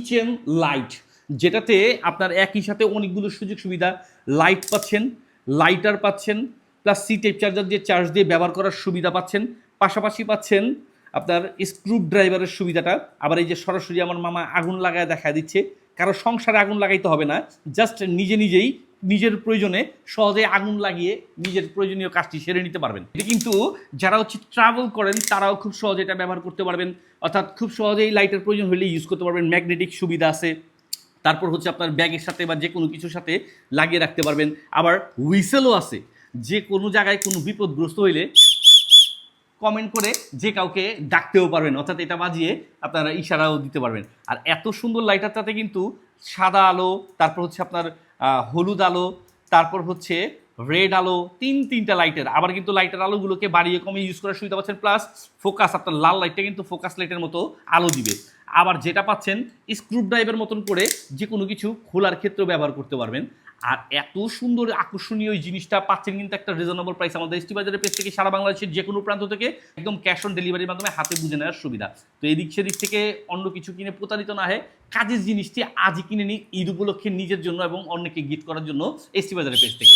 Kitchen light, যেটাতে আপনার একই সাথে অনেকগুলো সুযোগ সুবিধা, লাইট পাচ্ছেন, লাইটার পাচ্ছেন, প্লাস সি টাইপ চার্জার দিয়ে চার্জ দিয়ে ব্যবহার করার সুবিধা পাচ্ছেন, পাশাপাশি পাচ্ছেন আপনার স্ক্রু ড্রাইভারের সুবিধাটা। আবার এই যে সরাসরি আমার মামা আগুন লাগায় দেখা দিচ্ছে, কারো সংসারে আগুন লাগাইতে হবে না, জাস্ট নিজে নিজেই নিজের প্রয়োজনে সহজে আগুন লাগিয়ে নিজের প্রয়োজনীয় কাজটি সেরে নিতে পারবেন। এটা কিন্তু যারা হচ্ছে ট্রাভেল করেন তারাও খুব সহজে এটা ব্যবহার করতে পারবেন, অর্থাৎ খুব সহজেই লাইটের প্রয়োজন হলে ইউজ করতে পারবেন। ম্যাগনেটিক সুবিধা আছে, তারপর হচ্ছে আপনার ব্যাগের সাথে বা যে কোনো কিছুর সাথে লাগিয়ে রাখতে পারবেন। আবার হুইসেলও আছে, যে কোনো জায়গায় কোনো বিপদগ্রস্ত হইলে কমেন্ট করে যে কাউকে ডাকতেও পারবেন, অর্থাৎ এটা বাজিয়ে আপনারা ইশারাও দিতে পারবেন। আর এত সুন্দর লাইটারটাতে কিন্তু সাদা আলো, তারপর হচ্ছে আপনার হলুদ আলো, তারপর হচ্ছে রেড আলো, তিনটা লাইটের। আবার কিন্তু লাইটের আলোগুলোকে বাড়িয়ে কমে ইউজ করার সুবিধা পাচ্ছেন, প্লাস ফোকাস, আপনার লাল লাইটটা কিন্তু ফোকাস লাইটের মতো আলো দিবে। আবার যেটা পাচ্ছেন স্ক্রু ড্রাইভার মতন করে যে কোনো কিছু খোলার ক্ষেত্রেও ব্যবহার করতে পারবেন। আর এত সুন্দর আকর্ষণীয় এই জিনিসটা পাচ্ছেন কিন্তু একটা রিজনেবল প্রাইস আমাদের এসটি বাজারের পেজ থেকে, সারা বাংলাদেশের যে কোনো প্রান্ত থেকে একদম ক্যাশ অন ডেলিভারির মাধ্যমে হাতে বুঝে নেওয়ার সুবিধা। তো এদিক সেদিক থেকে অন্য কিছু কিনে প্রতারিত না হয়, কাজের জিনিসটি আজই কিনে নিই ঈদ উপলক্ষে নিজের জন্য এবং অন্যকে গিফট করার জন্য এসটি বাজারের পেজ থেকে।